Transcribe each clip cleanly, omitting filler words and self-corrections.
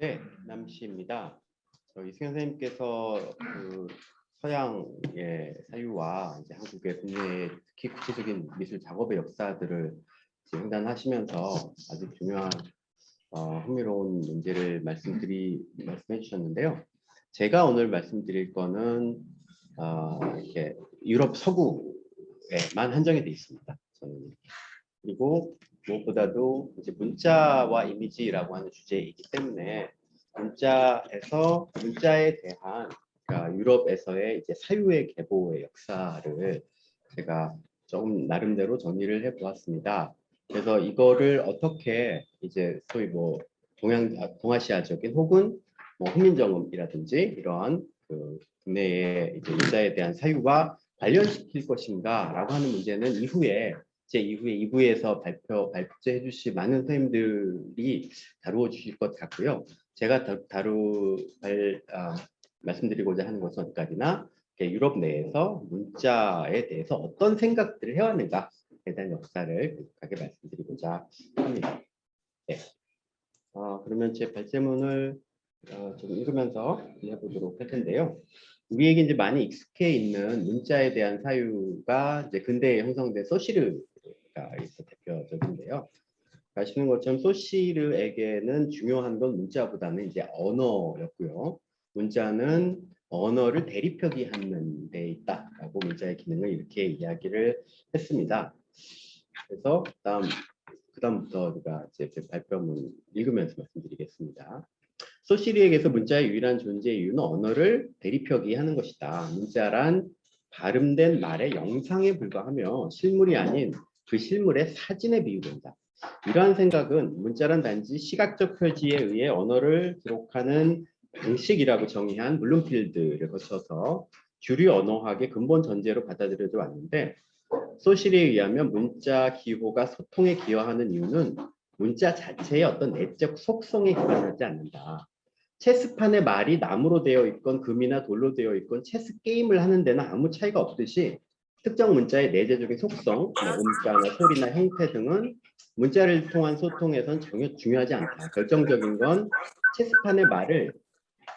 네, 남씨입니다. 저희 승현 선생님께서 그 서양의 사유와 이제 한국의 국내의 특히 구체적인 미술 작업의 역사들을 이제 횡단하시면서 아주 중요한 흥미로운 문제를 말씀해 주셨는데요. 제가 오늘 말씀드릴 거는 이렇게 유럽 서구에만 한정이 되어 있습니다. 저는 그리고 무엇보다도 이제 문자와 이미지라고 하는 주제이기 때문에 문자에 대한 그러니까 유럽에서의 이제 사유의 계보의 역사를 제가 조금 나름대로 정리를 해보았습니다. 그래서 이거를 어떻게 이제 소위 뭐 동아시아적인 혹은 뭐 훈민정음이라든지 이러한 그 국내의 이제 문자에 대한 사유와 관련시킬 것인가라고 하는 문제는 제 이후에 2부에서 발제해 주실 많은 선생님들이 다루어 주실 것 같고요. 제가 말씀드리고자 하는 것은 어디까지나 유럽 내에서 문자에 대해서 어떤 생각들을 해왔는가에 대한 역사를 급하게 말씀드리고자 합니다. 네. 그러면 제 발제문을 좀 읽으면서 해보도록 할 텐데요. 우리에게 이제 많이 익숙해 있는 문자에 대한 사유가 이제 근대에 형성된 소시르가 대표적인데요. 아시는 것처럼 소시르에게는 중요한 건 문자보다는 이제 언어였고요. 문자는 언어를 대립표기하는 데 있다라고 문자의 기능을 이렇게 이야기를 했습니다. 그래서 그다음부터 우리가 제 발표문 읽으면서 말씀드리겠습니다. 소시리에게서 문자의 유일한 존재 이유는 언어를 대립표기하는 것이다. 문자란 발음된 말의 영상에 불과하며 실물이 아닌 그 실물의 사진에 비유된다. 이러한 생각은 문자란 단지 시각적 표지에 의해 언어를 기록하는 방식이라고 정의한 블룸필드를 거쳐서 주류 언어학의 근본 전제로 받아들여져 왔는데 소실에 의하면 문자 기호가 소통에 기여하는 이유는 문자 자체의 어떤 내적 속성에 기반하지 않는다. 체스판의 말이 나무로 되어 있건 금이나 돌로 되어 있건 체스 게임을 하는 데는 아무 차이가 없듯이 특정 문자의 내재적인 속성, 뭐 음자나 소리나 형태 등은 문자를 통한 소통에선 전혀 중요하지 않다. 결정적인 건 체스판의 말을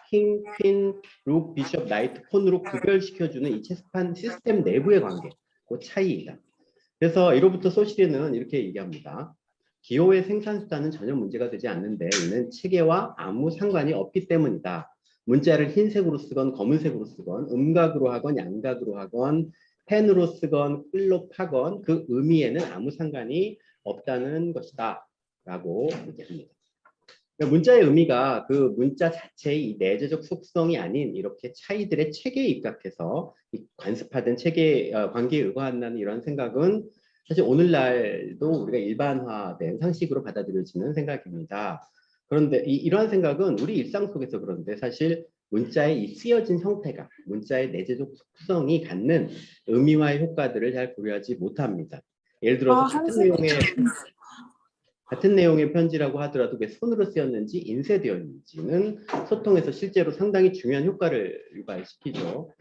킹, 퀸, 룩, 비숍, 나이트, 폰으로 구별시켜주는 이 체스판 시스템 내부의 관계, 그 차이이다. 그래서 이로부터 소시리는 이렇게 얘기합니다. 기호의 생산 수단은 전혀 문제가 되지 않는데 이는 체계와 아무 상관이 없기 때문이다. 문자를 흰색으로 쓰건 검은색으로 쓰건 음각으로 하건 양각으로 하건 펜으로 쓰건 끌로 파건 그 의미에는 아무 상관이 없다는 것이다. 라고 얘기합니다. 문자의 의미가 그 문자 자체의 내재적 속성이 아닌 이렇게 차이들의 체계에 입각해서 관습하던 체계 관계에 의거한다는 이런 생각은 사실 오늘날도 우리가 일반화된 상식으로 받아들여지는 생각입니다. 그런데 이러한 생각은 우리 일상 속에서 그런데 사실 문자의 이 쓰여진 형태가 문자의 내재적 속성이 갖는 의미와의 효과들을 잘 고려하지 못합니다. 예를 들어서 같은 내용의 편지라고 하더라도 왜 손으로 쓰였는지 인쇄되어 있는지는 소통에서 실제로 상당히 중요한 효과를 유발시키죠.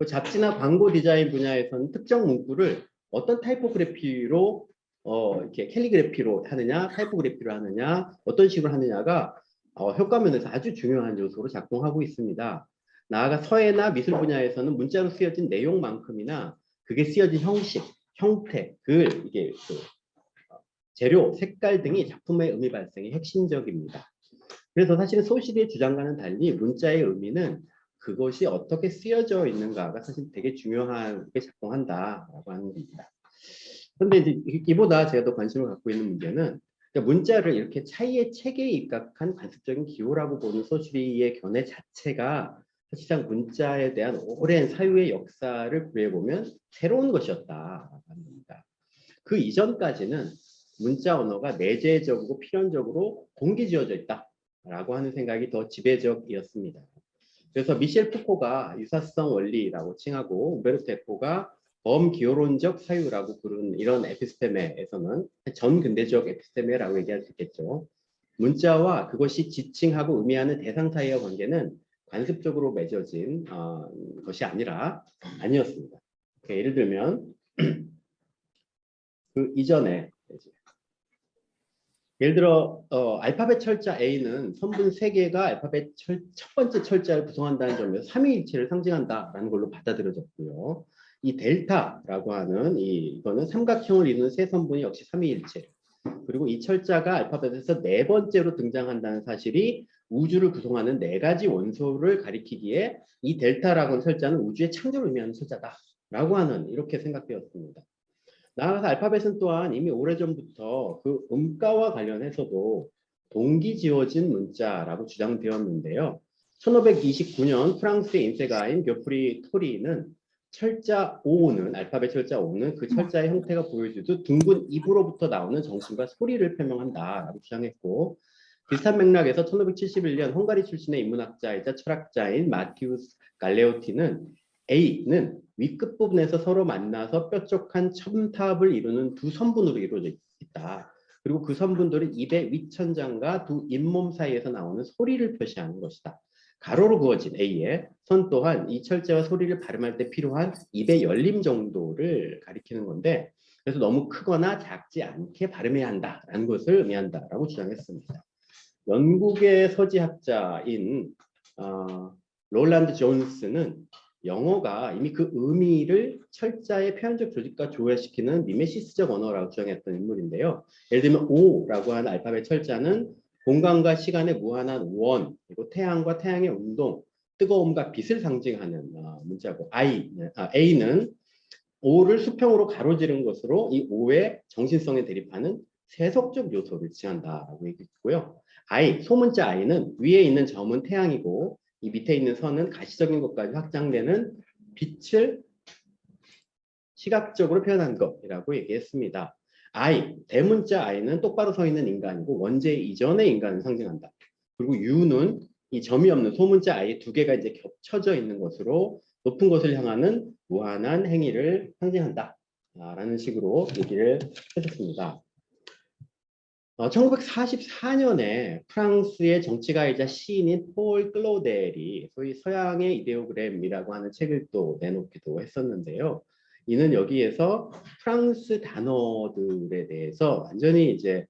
잡지나 광고 디자인 분야에서는 특정 문구를 어떤 타이포그래피로 이렇게 캘리그래피로 하느냐, 타이포그래피로 하느냐, 어떤 식으로 하느냐가 효과 면에서 아주 중요한 요소로 작동하고 있습니다. 나아가 서예나 미술 분야에서는 문자로 쓰여진 내용만큼이나 그게 쓰여진 형식, 형태, 글, 이게 재료, 색깔 등이 작품의 의미 발생의 핵심적입니다. 그래서 사실은 소시리의 주장과는 달리 문자의 의미는 그것이 어떻게 쓰여져 있는가가 사실 되게 중요하게 작동한다라고 하는 겁니다. 그런데 이제 이보다 제가 더 관심을 갖고 있는 문제는 문자를 이렇게 차이의 체계에 입각한 관습적인 기호라고 보는 소시리의 견해 자체가 사실상 문자에 대한 오랜 사유의 역사를 고려해보면 새로운 것이었다라고 합니다. 그 이전까지는 문자 언어가 내재적이고 필연적으로 공기지어져 있다라고 하는 생각이 더 지배적이었습니다. 그래서 미셸 푸코가 유사성 원리라고 칭하고 우베르토 에코가 범기호론적 사유라고 부르는 이런 에피스테메에서는 전근대적 에피스테메라고 얘기할 수 있겠죠. 문자와 그것이 지칭하고 의미하는 대상 사이의 관계는 관습적으로 맺어진 것이 아니었습니다. 예를 들면 그 이전에 예를 들어 알파벳 철자 A는 선분 3개가 알파벳 첫 번째 철자를 구성한다는 점에서 삼위일체를 상징한다라는 걸로 받아들여졌고요. 이 델타라고 하는 이거는 삼각형을 이루는 세 선분이 역시 삼위일체. 그리고 이 철자가 알파벳에서 4번째로 등장한다는 사실이 우주를 구성하는 4가지 원소를 가리키기에 이 델타라고 하는 철자는 우주의 창조를 의미하는 철자다라고 하는 이렇게 생각되었습니다. 나아가서 알파벳은 또한 이미 오래전부터 그 음가와 관련해서도 동기지어진 문자라고 주장되었는데요. 1529년 프랑스의 인쇄가인 교프리 토리는 철자 O는 알파벳 철자 O는 그 철자의 형태가 보여주듯 둥근 입으로부터 나오는 정신과 소리를 표명한다라고 주장했고 비슷한 맥락에서 1571년 헝가리 출신의 인문학자이자 철학자인 마티우스 갈레오티는 A는 위끝 부분에서 서로 만나서 뾰족한 첨탑을 이루는 두 선분으로 이루어져 있다. 그리고 그 선분들은 입의 윗천장과 두 잇몸 사이에서 나오는 소리를 표시하는 것이다. 가로로 그어진 A의 선 또한 이 철자와 소리를 발음할 때 필요한 입의 열림 정도를 가리키는 건데 그래서 너무 크거나 작지 않게 발음해야 한다라는 것을 의미한다라고 주장했습니다. 영국의 서지학자인 롤란드 존스는 영어가 이미 그 의미를 철자의 표현적 조직과 조화시키는 미메시스적 언어라고 주장했던 인물인데요. 예를 들면 O라고 하는 알파벳 철자는 공간과 시간의 무한한 원, 그리고 태양과 태양의 운동, 뜨거움과 빛을 상징하는 문자고 A는 O를 수평으로 가로지른 것으로 이 O의 정신성에 대립하는 세속적 요소를 지한다라고 얘기했고요. 소문자 I는 위에 있는 점은 태양이고 이 밑에 있는 선은 가시적인 것까지 확장되는 빛을 시각적으로 표현한 것이라고 얘기했습니다. 대문자 I는 똑바로 서 있는 인간이고 원제 이전의 인간을 상징한다. 그리고 U는 이 점이 없는 소문자 I 2개가 이제 겹쳐져 있는 것으로 높은 곳을 향하는 무한한 행위를 상징한다. 라는 식으로 얘기를 해줬습니다. 1944년에 프랑스의 정치가이자 시인인 폴 클로델이 소위 서양의 이데오그램이라고 하는 책을 또 내놓기도 했었는데요. 이는 여기에서 프랑스 단어들에 대해서 완전히 이제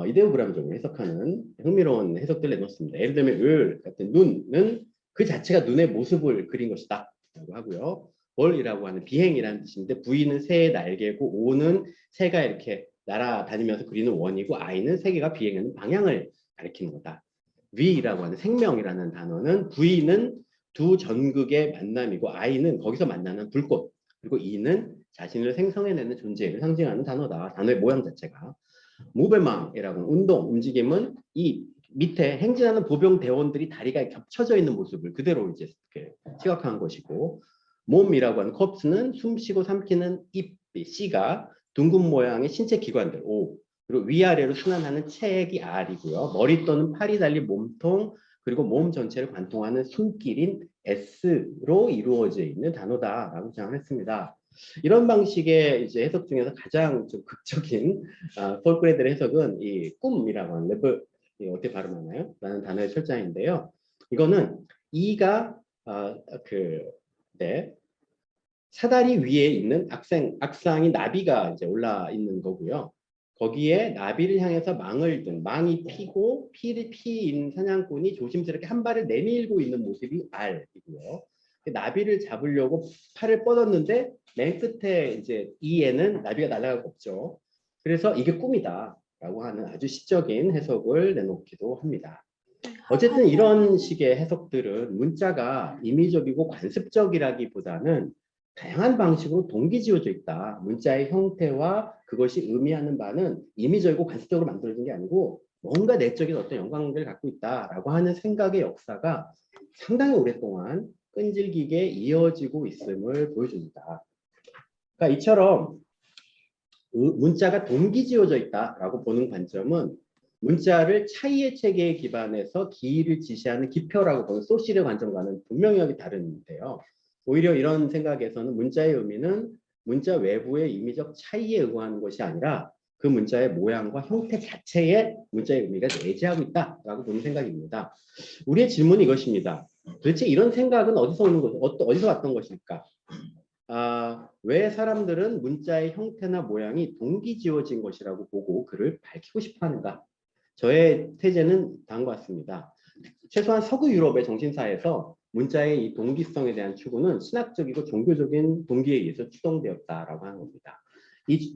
이데오그램적으로 해석하는 흥미로운 해석들을 내놓습니다. 예를 들면 을 같은 눈은 그 자체가 눈의 모습을 그린 것이다 라고 하고요. 벌이라고 하는 비행이라는 뜻인데 V는 새의 날개고 O는 새가 이렇게 날아다니면서 그리는 원이고 I는 세계가 비행하는 방향을 가리키는 거다. V라고 하는 생명이라는 단어는 V는 두 전극의 만남이고 I는 거기서 만나는 불꽃 그리고 E는 자신을 생성해내는 존재를 상징하는 단어다. 단어의 모양 자체가. 무베망이라고 운동, 움직임은 이 밑에 행진하는 보병 대원들이 다리가 겹쳐져 있는 모습을 그대로 이제 시각화한 것이고 몸이라고 하는 콥스는 숨쉬고 삼키는 입, C가 둥근 모양의 신체 기관들 O 그리고 위아래로 순환하는 체액이 R이고요. 머리 또는 팔이 달린 몸통 그리고 몸 전체를 관통하는 숨길인 S로 이루어져 있는 단어다라고 주장했습니다. 이런 방식의 이제 해석 중에서 가장 좀 극적인 폴크레들의 해석은 이 꿈이라고 하는 레벨 어떻게 발음하나요? 라는 단어의 철자인데요. 이거는 E가 사다리 위에 있는 악상이 나비가 이제 올라 있는 거고요. 거기에 나비를 향해서 망이 피고 피인 사냥꾼이 조심스럽게 한 발을 내밀고 있는 모습이 R이고요. 나비를 잡으려고 팔을 뻗었는데 맨 끝에 이제 E에는 나비가 날아가고 없죠. 그래서 이게 꿈이다라고 하는 아주 시적인 해석을 내놓기도 합니다. 어쨌든 이런 식의 해석들은 문자가 임의적이고 관습적이라기보다는 다양한 방식으로 동기지어져 있다. 문자의 형태와 그것이 의미하는 바는 임의적이고 관습적으로 만들어진 게 아니고 뭔가 내적인 어떤 연관관계를 갖고 있다라고 하는 생각의 역사가 상당히 오랫동안 끈질기게 이어지고 있음을 보여줍니다. 그러니까 이처럼 문자가 동기지어져 있다라고 보는 관점은 문자를 차이의 체계에 기반해서 기의를 지시하는 기표라고 보는 소시의 관점과는 분명히 다른데요. 오히려 이런 생각에서는 문자의 의미는 문자 외부의 임의적 차이에 의거하는 것이 아니라 그 문자의 모양과 형태 자체에 문자의 의미가 내재하고 있다라고 보는 생각입니다. 우리의 질문은 이것입니다. 도대체 이런 생각은 어디서 오는 것, 어디서 왔던 것일까? 왜 사람들은 문자의 형태나 모양이 동기지어진 것이라고 보고 그를 밝히고 싶어 하는가? 저의 태제는 다음과 같습니다. 최소한 서구 유럽의 정신사에서 문자의 이 동기성에 대한 추구는 신학적이고 종교적인 동기에 의해서 추동되었다라고 하는 겁니다.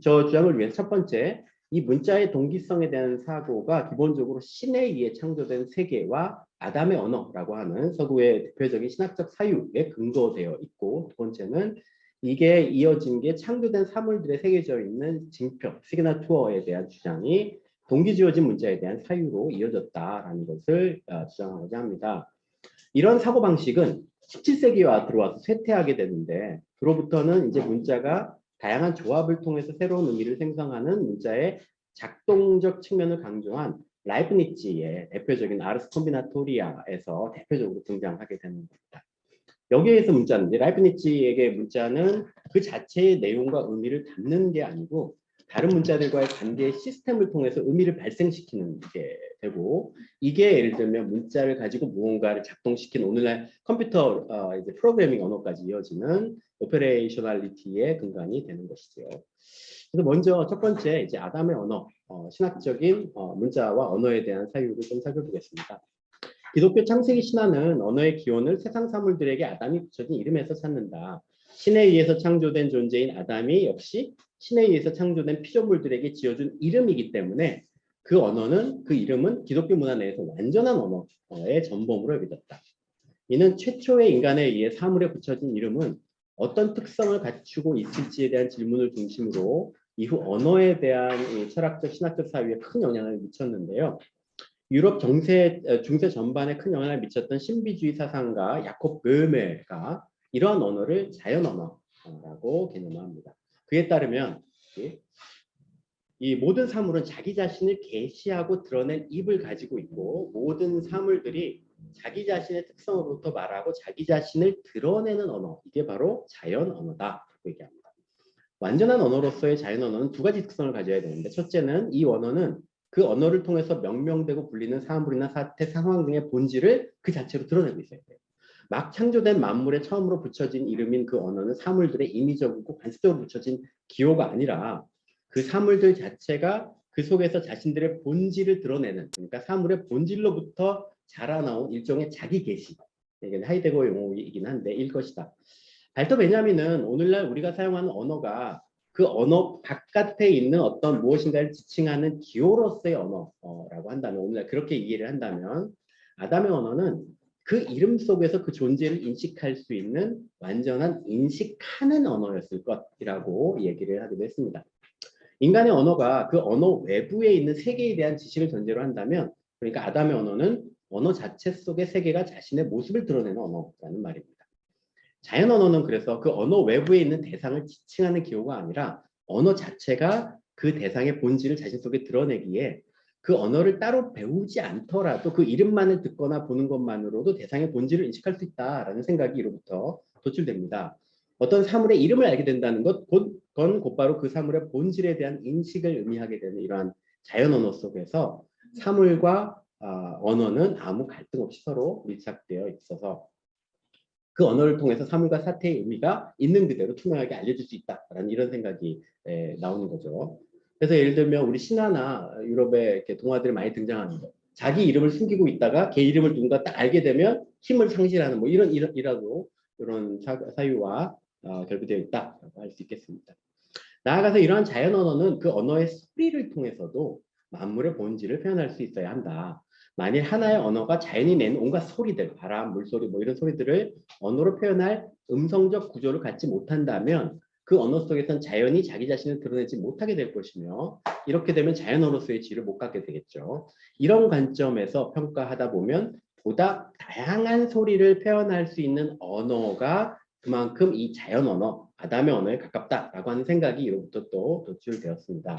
저 주장을 위해서 첫 번째, 이 문자의 동기성에 대한 사고가 기본적으로 신에 의해 창조된 세계와 아담의 언어라고 하는 서구의 대표적인 신학적 사유에 근거되어 있고, 두 번째는 이게 이어진 게 창조된 사물들의 새겨져 있는 징표, 시그나투어에 대한 주장이 동기 지어진 문자에 대한 사유로 이어졌다라는 것을 주장하고자 합니다. 이런 사고방식은 17세기와 들어와서 쇠퇴하게 되는데, 그로부터는 이제 문자가 다양한 조합을 통해서 새로운 의미를 생성하는 문자의 작동적 측면을 강조한 라이프니츠의 대표적인 아르스 콤비나토리아에서 대표적으로 등장하게 되는 겁니다. 여기에서 문자는, 라이프니츠에게 문자는 그 자체의 내용과 의미를 담는 게 아니고 다른 문자들과의 관계의 시스템을 통해서 의미를 발생시키는 게 되고, 이게 예를 들면 문자를 가지고 무언가를 작동시킨 오늘날 컴퓨터 이제 프로그래밍 언어까지 이어지는 오페레이셔널리티의 근간이 되는 것이죠. 그래서 먼저 첫 번째 이제 아담의 언어, 신학적인 문자와 언어에 대한 사유를 좀 살펴보겠습니다. 기독교 창세기 신화는 언어의 기원을 세상 사물들에게 아담이 붙여진 이름에서 찾는다. 신에 의해서 창조된 존재인 아담이 역시 신에 의해서 창조된 피조물들에게 지어준 이름이기 때문에 그 언어는, 그 이름은 기독교 문화 내에서 완전한 언어의 전범으로 여겨졌다. 이는 최초의 인간에 의해 사물에 붙여진 이름은 어떤 특성을 갖추고 있을지에 대한 질문을 중심으로 이후 언어에 대한 철학적, 신학적 사유에 큰 영향을 미쳤는데요. 유럽 중세 전반에 큰 영향을 미쳤던 신비주의 사상가 야콥 베메가 이러한 언어를 자연 언어라고 개념합니다. 그에 따르면 이 모든 사물은 자기 자신을 계시하고 드러낸 입을 가지고 있고, 모든 사물들이 자기 자신의 특성으로부터 말하고 자기 자신을 드러내는 언어, 이게 바로 자연 언어다라고 얘기합니다. 완전한 언어로서의 자연 언어는 두 가지 특성을 가져야 되는데, 첫째는 이 언어는 그 언어를 통해서 명명되고 불리는 사물이나 사태, 상황 등의 본질을 그 자체로 드러내고 있어야 돼요. 막 창조된 만물에 처음으로 붙여진 이름인 그 언어는 사물들의 임의적이고 관습적으로 붙여진 기호가 아니라 그 사물들 자체가 그 속에서 자신들의 본질을 드러내는, 그러니까 사물의 본질로부터 자라나온 일종의 자기 계시, 이게 하이데거 용어이긴 한데 일 것이다. 발터 베냐민은 오늘날 우리가 사용하는 언어가 그 언어 바깥에 있는 어떤 무엇인가를 지칭하는 기호로서의 언어라고 한다면, 오늘날 그렇게 이해를 한다면 아담의 언어는 그 이름 속에서 그 존재를 인식할 수 있는 완전한 인식하는 언어였을 것이라고 얘기를 하기도 했습니다. 인간의 언어가 그 언어 외부에 있는 세계에 대한 지식을 전제로 한다면, 그러니까 아담의 언어는 언어 자체 속의 세계가 자신의 모습을 드러내는 언어라는 말입니다. 자연 언어는 그래서 그 언어 외부에 있는 대상을 지칭하는 기호가 아니라 언어 자체가 그 대상의 본질을 자신 속에 드러내기에 그 언어를 따로 배우지 않더라도 그 이름만을 듣거나 보는 것만으로도 대상의 본질을 인식할 수 있다라는 생각이 이로부터 도출됩니다. 어떤 사물의 이름을 알게 된다는 것, 그건 곧바로 그 사물의 본질에 대한 인식을 의미하게 되는 이러한 자연 언어 속에서 사물과 언어는 아무 갈등 없이 서로 밀착되어 있어서 그 언어를 통해서 사물과 사태의 의미가 있는 그대로 투명하게 알려줄 수 있다라는 이런 생각이 나오는 거죠. 그래서 예를 들면 우리 신화나 유럽의 이렇게 동화들이 많이 등장하는 거, 자기 이름을 숨기고 있다가 걔 이름을 누군가 딱 알게 되면 힘을 상실하는 뭐 이런 사유와 결부되어 있다라고 할 수 있겠습니다. 나아가서 이러한 자연 언어는 그 언어의 소리를 통해서도 만물의 본질을 표현할 수 있어야 한다. 만일 하나의 언어가 자연이 낸 온갖 소리들, 바람, 물소리 뭐 이런 소리들을 언어로 표현할 음성적 구조를 갖지 못한다면 그 언어 속에선 자연이 자기 자신을 드러내지 못하게 될 것이며, 이렇게 되면 자연 언어로서의 질을 못 갖게 되겠죠. 이런 관점에서 평가하다 보면 보다 다양한 소리를 표현할 수 있는 언어가 그만큼 이 자연 언어, 아담의 언어에 가깝다라고 하는 생각이 이로부터 또 도출되었습니다.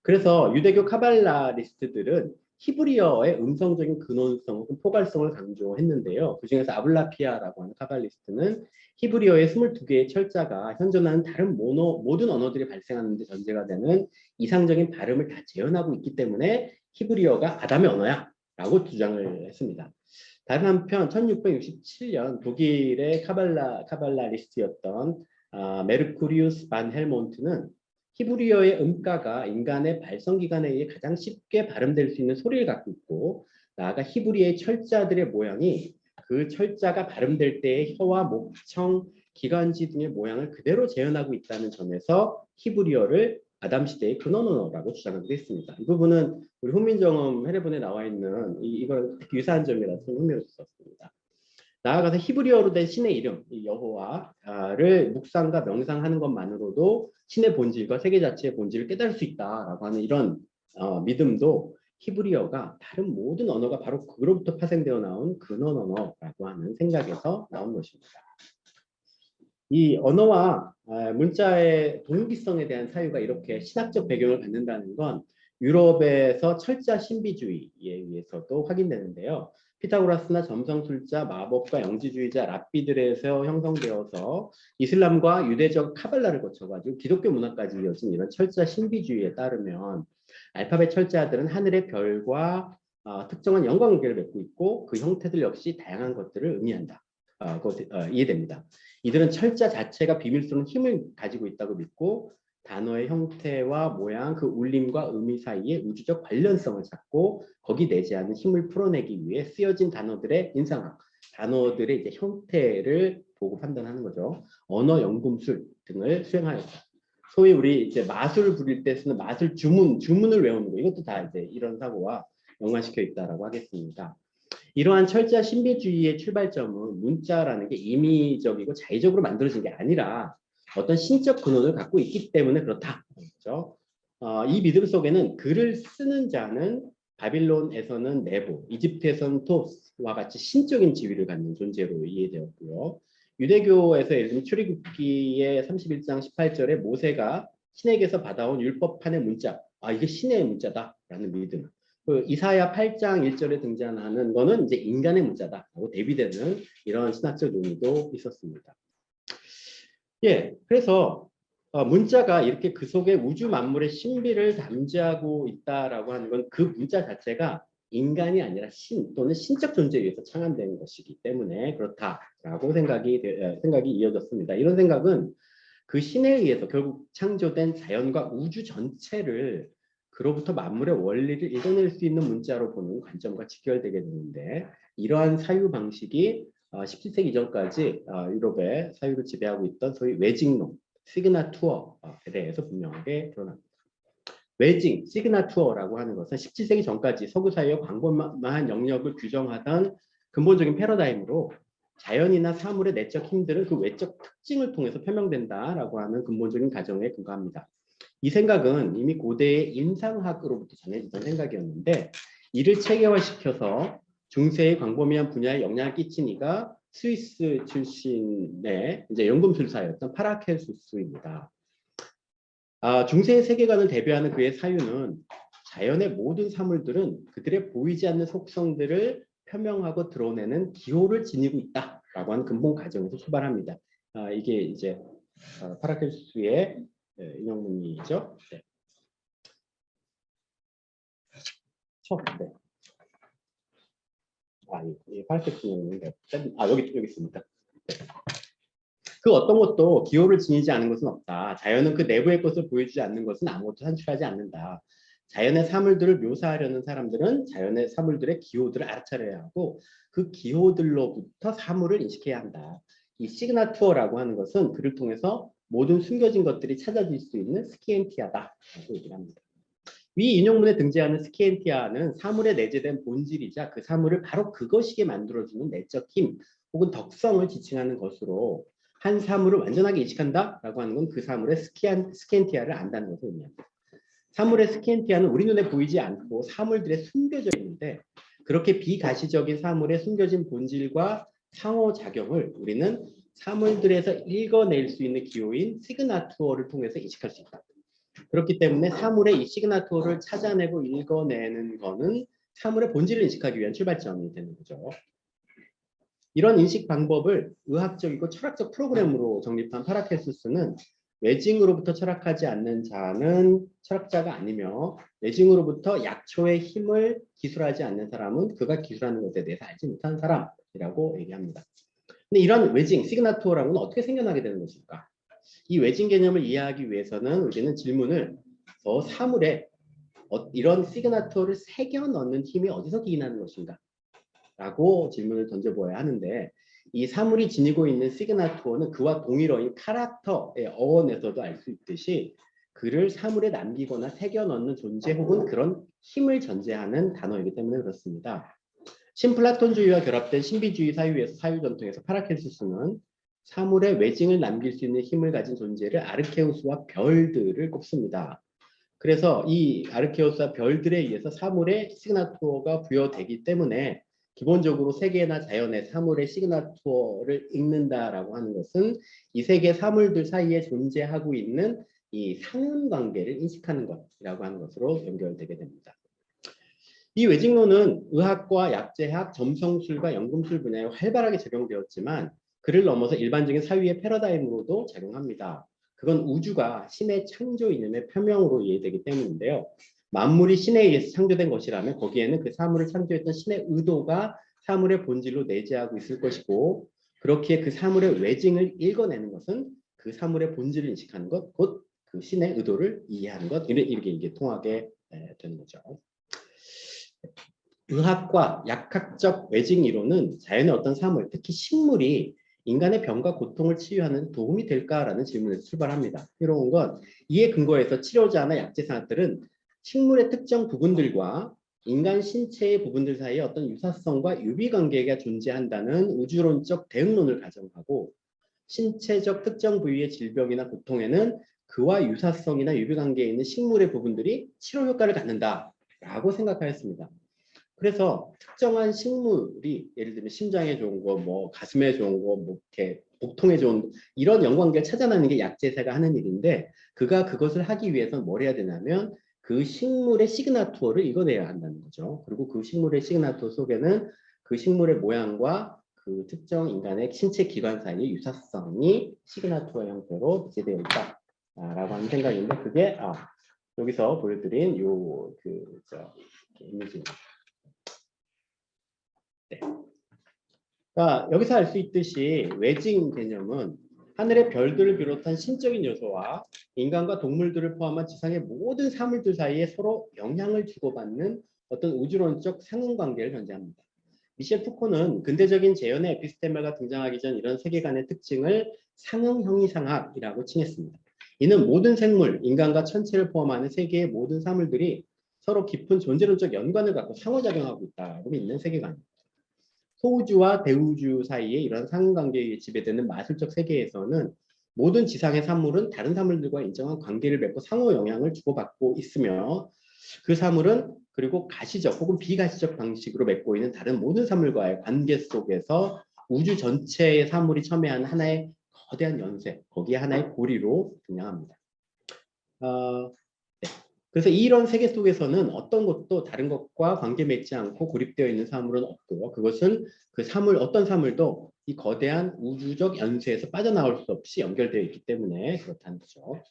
그래서 유대교 카발라리스트들은 히브리어의 음성적인 근원성, 포괄성을 강조했는데요. 그중에서 아블라피아라고 하는 카발리스트는 히브리어의 22개의 철자가 현존하는 다른 모든 언어들이 발생하는 데 전제가 되는 이상적인 발음을 다 재현하고 있기 때문에 히브리어가 아담의 언어야 라고 주장을 했습니다. 다른 한편 1667년 독일의 카발라리스트였던 메르쿠리우스 반 헬몬트는 히브리어의 음가가 인간의 발성기관에 의해 가장 쉽게 발음될 수 있는 소리를 갖고 있고, 나아가 히브리어의 철자들의 모양이 그 철자가 발음될 때의 혀와 목청, 기관지 등의 모양을 그대로 재현하고 있다는 점에서 히브리어를 아담 시대의 근원 언어라고 주장하기도 했습니다. 이 부분은 우리 훈민정음 해례본에 나와 있는 이거랑 특히 유사한 점이라서 흥미로웠습니다. 나아가서 히브리어로 된 신의 이름, 여호와를 묵상과 명상하는 것만으로도 신의 본질과 세계 자체의 본질을 깨달을 수 있다라고 하는 이런 믿음도 히브리어가 다른 모든 언어가 바로 그로부터 파생되어 나온 근원 언어라고 하는 생각에서 나온 것입니다. 이 언어와 문자의 동기성에 대한 사유가 이렇게 신학적 배경을 갖는다는 건 유럽에서 철자 신비주의에 의해서도 확인되는데요. 피타고라스나 점성술자, 마법과 영지주의자, 랍비들에서 형성되어서 이슬람과 유대적 카발라를 거쳐가지고 기독교 문화까지 이어진 이런 철자 신비주의에 따르면 알파벳 철자들은 하늘의 별과 특정한 연관관계를 맺고 있고 그 형태들 역시 다양한 것들을 의미한다. 이해됩니다. 이들은 철자 자체가 비밀스러운 힘을 가지고 있다고 믿고 단어의 형태와 모양, 그 울림과 의미 사이에 우주적 관련성을 찾고 거기 내재하는 힘을 풀어내기 위해 쓰여진 단어들의 인상학, 단어들의 이제 형태를 보고 판단하는 거죠. 언어 연금술 등을 수행하였다. 소위 우리 이제 마술 부릴 때 쓰는 마술 주문을 외우는 거, 이것도 다 이제 이런 사고와 연관시켜 있다라고 하겠습니다. 이러한 철자 신비주의의 출발점은 문자라는 게 임의적이고 자의적으로 만들어진 게 아니라 어떤 신적 근원을 갖고 있기 때문에 그렇다. 그렇죠? 이 믿음 속에는 글을 쓰는 자는 바빌론에서는 네보, 이집트에서는 토스와 같이 신적인 지위를 갖는 존재로 이해되었고요. 유대교에서 예를 들면 출애굽기의 31장 18절에 모세가 신에게서 받아온 율법판의 문자, 이게 신의 문자다라는 믿음. 그 이사야 8장 1절에 등장하는 거는 이제 인간의 문자다라고 대비되는 이런 신학적 논의도 있었습니다. 예, 그래서 문자가 이렇게 그 속에 우주 만물의 신비를 담지하고 있다라고 하는 건 그 문자 자체가 인간이 아니라 신 또는 신적 존재에 의해서 창안된 것이기 때문에 그렇다라고 생각이 이어졌습니다. 이런 생각은 그 신에 의해서 결국 창조된 자연과 우주 전체를 그로부터 만물의 원리를 읽어낼 수 있는 문자로 보는 관점과 직결되게 되는데, 이러한 사유 방식이 17세기 이전까지 유럽의 사유를 지배하고 있던 소위 외직론, 시그나투어에 대해서 분명하게 드러납니다. 외직, 시그나투어라고 하는 것은 17세기 전까지 서구 사회의 광범위한 영역을 규정하던 근본적인 패러다임으로 자연이나 사물의 내적 힘들은 그 외적 특징을 통해서 표명된다라고 하는 근본적인 가정에 근거합니다. 이 생각은 이미 고대의 인상학으로부터 전해지던 생각이었는데, 이를 체계화시켜서 중세의 광범위한 분야에 영향을 끼친 이가 스위스 출신의 이제 연금술사였던 파라켈수스입니다. 중세의 세계관을 대표하는 그의 사유는 자연의 모든 사물들은 그들의 보이지 않는 속성들을 표명하고 드러내는 기호를 지니고 있다라고 하는 근본 가정에서 출발합니다. 이게 이제 파라켈수스의 인용문이죠. 네. 네. 이 파라켈수스 인용문인데, 여기 있습니다. 네. 그 어떤 것도 기호를 지니지 않은 것은 없다. 자연은 그 내부의 것을 보여주지 않는 것은 아무것도 산출하지 않는다. 자연의 사물들을 묘사하려는 사람들은 자연의 사물들의 기호들을 알아차려야 하고 그 기호들로부터 사물을 인식해야 한다. 이 시그나투어라고 하는 것은 그를 통해서 모든 숨겨진 것들이 찾아질 수 있는 스키엔티아다라고 얘기를 합니다. 위 인용문에 등장하는 스키엔티아는 사물에 내재된 본질이자 그 사물을 바로 그것이게 만들어주는 내적 힘 혹은 덕성을 지칭하는 것으로 한 사물을 완전하게 인식한다라고 하는 건 그 사물의 스키엔티아를 안다는 것을 의미합니다. 사물의 스키엔티아는 우리 눈에 보이지 않고 사물들에 숨겨져 있는데, 그렇게 비가시적인 사물의 숨겨진 본질과 상호작용을 우리는 사물들에서 읽어낼 수 있는 기호인 시그나투어를 통해서 인식할 수 있다. 그렇기 때문에 사물의 이 시그나투어를 찾아내고 읽어내는 것은 사물의 본질을 인식하기 위한 출발점이 되는 거죠. 이런 인식 방법을 의학적이고 철학적 프로그램으로 정립한 파라켈수스는 외징으로부터 철학하지 않는 자는 철학자가 아니며 외징으로부터 약초의 힘을 기술하지 않는 사람은 그가 기술하는 것에 대해서 알지 못하는 사람이라고 얘기합니다. 근데 이런 외징, 시그나투어라는 건 어떻게 생겨나게 되는 것일까? 이 외진 개념을 이해하기 위해서는 우리는 질문을 저 사물에 이런 시그너처를 새겨 넣는 힘이 어디서 기인하는 것인가? 라고 질문을 던져보아야 하는데 이 사물이 지니고 있는 시그너처는 그와 동일어인 카락터의 어원에서도 알 수 있듯이 그를 사물에 남기거나 새겨 넣는 존재 혹은 그런 힘을 전제하는 단어이기 때문에 그렇습니다. 신플라톤주의와 결합된 신비주의 사유에서 사유 전통에서 파라켈수스는 사물에 외징을 남길 수 있는 힘을 가진 존재를 아르케우스와 별들을 꼽습니다. 그래서 이 아르케우스와 별들에 의해서 사물의 시그너처가 부여되기 때문에 기본적으로 세계나 자연의 사물의 시그너처를 읽는다라고 하는 것은 이 세계 사물들 사이에 존재하고 있는 이 상응관계를 인식하는 것이라고 하는 것으로 연결되게 됩니다. 이 외직론은 의학과 약제학, 점성술과 연금술 분야에 활발하게 적용되었지만 그를 넘어서 일반적인 사유의 패러다임으로도 작용합니다. 그건 우주가 신의 창조 이념의 표명으로 이해되기 때문인데요. 만물이 신에 의해서 창조된 것이라면 거기에는 그 사물을 창조했던 신의 의도가 사물의 본질로 내재하고 있을 것이고 그렇기에 그 사물의 외징을 읽어내는 것은 그 사물의 본질을 인식하는 것, 곧 그 신의 의도를 이해하는 것, 이렇게 이게 통하게 되는 거죠. 의학과 약학적 외징 이론은 자연의 어떤 사물, 특히 식물이 인간의 병과 고통을 치유하는 도움이 될까라는 질문에서 출발합니다. 이런 건 이에 근거해서 치료자나 약제사들은 식물의 특정 부분들과 인간 신체의 부분들 사이에 어떤 유사성과 유비관계가 존재한다는 우주론적 대응론을 가정하고 신체적 특정 부위의 질병이나 고통에는 그와 유사성이나 유비관계에 있는 식물의 부분들이 치료 효과를 갖는다라고 생각하였습니다. 그래서 특정한 식물이 예를 들면 심장에 좋은 거, 뭐 가슴에 좋은 거, 뭐 이렇게 복통에 좋은 거, 이런 연관계를 찾아내는 게 약제사가 하는 일인데 그가 그것을 하기 위해서는 뭘 해야 되냐면 그 식물의 시그너처를 읽어내야 한다는 거죠. 그리고 그 식물의 시그너처 속에는 그 식물의 모양과 그 특정 인간의 신체 기관 사이의 유사성이 시그너처 형태로 비치되어 있다라고 하는 생각인데 그게 여기서 보여드린 요 이미지입니다. 네. 그러니까 여기서 알 수 있듯이 외징 개념은 하늘의 별들을 비롯한 신적인 요소와 인간과 동물들을 포함한 지상의 모든 사물들 사이에 서로 영향을 주고받는 어떤 우주론적 상응관계를 전제합니다. 미셸 푸코는 근대적인 재현의 에피스테마가 등장하기 전 이런 세계관의 특징을 상응형이상학이라고 칭했습니다. 이는 모든 생물, 인간과 천체를 포함하는 세계의 모든 사물들이 서로 깊은 존재론적 연관을 갖고 상호작용하고 있다고 믿는 세계관입니다. 소우주와 대우주 사이에 이런 상관관계에 지배되는 마술적 세계에서는 모든 지상의 사물은 다른 사물들과 인정한 관계를 맺고 상호 영향을 주고받고 있으며 그 사물은 그리고 가시적 혹은 비가시적 방식으로 맺고 있는 다른 모든 사물과의 관계 속에서 우주 전체의 사물이 첨예한 하나의 거대한 연쇄, 거기에 하나의 고리로 등장합니다. 그래서 이런 세계 속에서는 어떤 것도 다른 것과 관계 맺지 않고 고립되어 있는 사물은 없고 그것은 그 사물 어떤 사물도 이 거대한 우주적 연쇄에서 빠져나올 수 없이 연결되어 있기 때문에 그렇다는 거죠.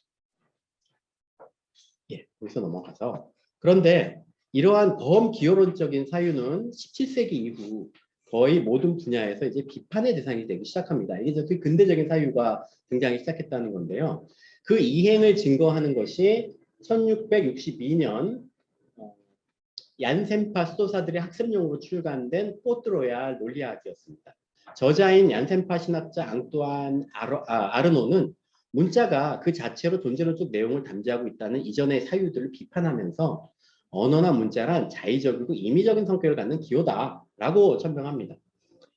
예, 여기서 넘어가서 그런데 이러한 범기호론적인 사유는 17세기 이후 거의 모든 분야에서 이제 비판의 대상이 되기 시작합니다. 이게 저기 근대적인 사유가 등장하기 시작했다는 건데요. 그 이행을 증거하는 것이 1662년 얀센파 수도사들의 학습용으로 출간된 포트로얄 논리학이었습니다. 저자인 얀센파 신학자 앙뚜안 아르노는 문자가 그 자체로 존재론적 내용을 담지하고 있다는 이전의 사유들을 비판하면서 언어나 문자란 자의적이고 임의적인 성격을 갖는 기호다라고 천명합니다.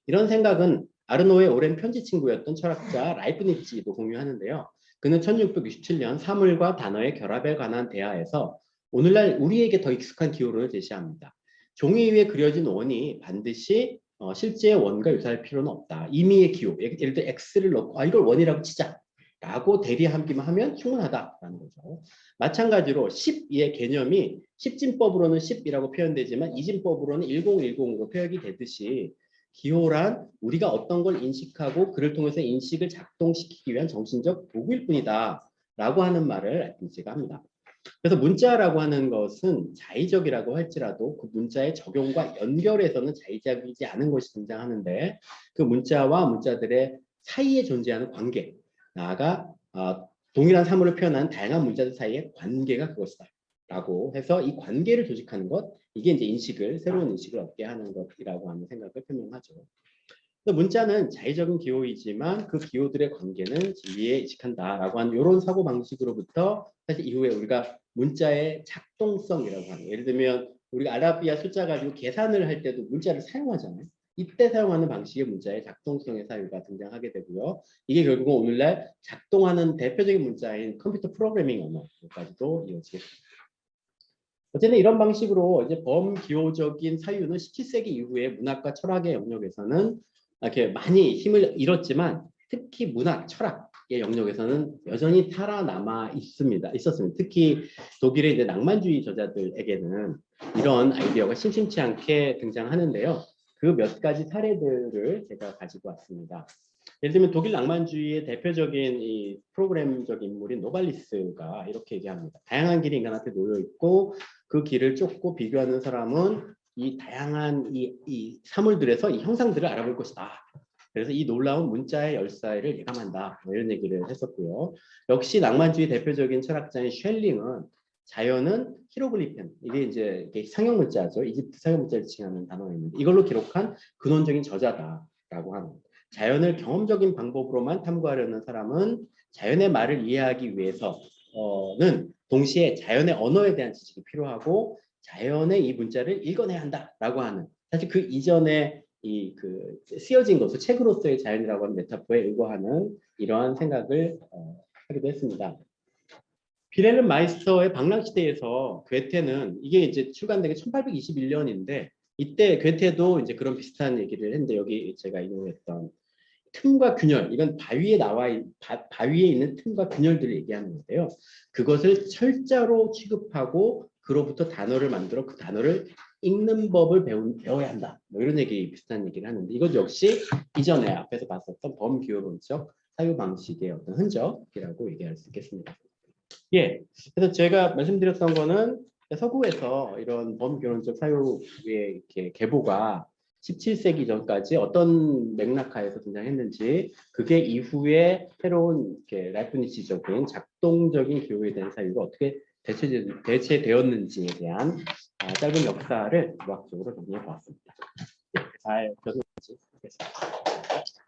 이런 생각은 아르노의 오랜 편지 친구였던 철학자 라이프니츠도 공유하는데요. 그는 1667년 사물과 단어의 결합에 관한 대화에서 오늘날 우리에게 더 익숙한 기호론을 제시합니다. 종이 위에 그려진 원이 반드시 실제의 원과 유사할 필요는 없다. 임의의 기호, 예를 들어 X를 넣고 이걸 원이라고 치자. 라고 대리하기만 하면 충분하다라는 거죠. 마찬가지로 10의 개념이 10진법으로는 10이라고 표현되지만 이진법으로는 1010으로 표현이 되듯이 기호란 우리가 어떤 걸 인식하고 그를 통해서 인식을 작동시키기 위한 정신적 도구일 뿐이다 라고 하는 말을 라이프니츠가 합니다. 그래서 문자라고 하는 것은 자의적이라고 할지라도 그 문자의 적용과 연결해서는 자의적이지 않은 것이 등장하는데 그 문자와 문자들의 사이에 존재하는 관계 나아가 동일한 사물을 표현하는 다양한 문자들 사이의 관계가 그것이다. 라고 해서 이 관계를 조직하는 것, 이게 이제 새로운 인식을 얻게 하는 것이라고 하는 생각을 표명하죠. 문자는 자의적인 기호이지만 그 기호들의 관계는 진리에 이식한다라고 하는 이런 사고 방식으로부터 사실 이후에 우리가 문자의 작동성이라고 하는, 예를 들면 우리가 아라비아 숫자 가지고 계산을 할 때도 문자를 사용하잖아요. 이때 사용하는 방식의 문자의 작동성의 사유가 등장하게 되고요. 이게 결국은 오늘날 작동하는 대표적인 문자인 컴퓨터 프로그래밍 언어까지도 이어지겠습니다. 어쨌든 이런 방식으로 이제 범기호적인 사유는 17세기 이후에 문학과 철학의 영역에서는 이렇게 많이 힘을 잃었지만 특히 문학, 철학의 영역에서는 여전히 살아남아 있었습니다. 특히 독일의 이제 낭만주의 저자들에게는 이런 아이디어가 심심치 않게 등장하는데요. 그 몇 가지 사례들을 제가 가지고 왔습니다. 예를 들면 독일 낭만주의의 대표적인 이 프로그램적 인물인 노발리스가 이렇게 얘기합니다. 다양한 길이 인간한테 놓여 있고 그 길을 쫓고 비교하는 사람은 이 다양한 이 사물들에서 이 형상들을 알아볼 것이다. 그래서 이 놀라운 문자의 열사를 예감한다. 이런 얘기를 했었고요. 역시 낭만주의 대표적인 철학자인 쉘링은 자연은 히로글리펜, 이게 이제 상형 문자죠. 이집트 상형 문자를 지칭하는 단어가 있는데 이걸로 기록한 근원적인 저자다라고 하는. 자연을 경험적인 방법으로만 탐구하려는 사람은 자연의 말을 이해하기 위해서는 동시에 자연의 언어에 대한 지식이 필요하고 자연의 이 문자를 읽어내야 한다라고 하는, 사실 그 이전에 쓰여진 것을 책으로서의 자연이라고 하는 메타포에 의거하는 이러한 생각을 하기도 했습니다. 빌헬름 마이스터의 방랑시대에서 괴테는, 이게 이제 출간된 게 1821년인데 이때 괴테도 이제 그런 비슷한 얘기를 했는데, 여기 제가 인용했던 틈과 균열, 이건 바위에 있는 틈과 균열들을 얘기하는 건데요. 그것을 철자로 취급하고 그로부터 단어를 만들어 그 단어를 읽는 법을 배워야 한다. 뭐 이런 비슷한 얘기를 하는데, 이것 역시 이전에 앞에서 봤었던 범기호론적 사유 방식의 어떤 흔적이라고 얘기할 수 있겠습니다. 예, 그래서 제가 말씀드렸던 거는 서구에서 이런 범기호론적 사유의 이렇게 계보가 17세기 전까지 어떤 맥락하에서 등장했는지, 그게 이후에 새로운 라이프니치적인 작동적인 기호에 대한 사유가 어떻게 대체되었는지에 대한 짧은 역사를 과학적으로 정리해 보았습니다. 잘 적용하지 않겠습니다.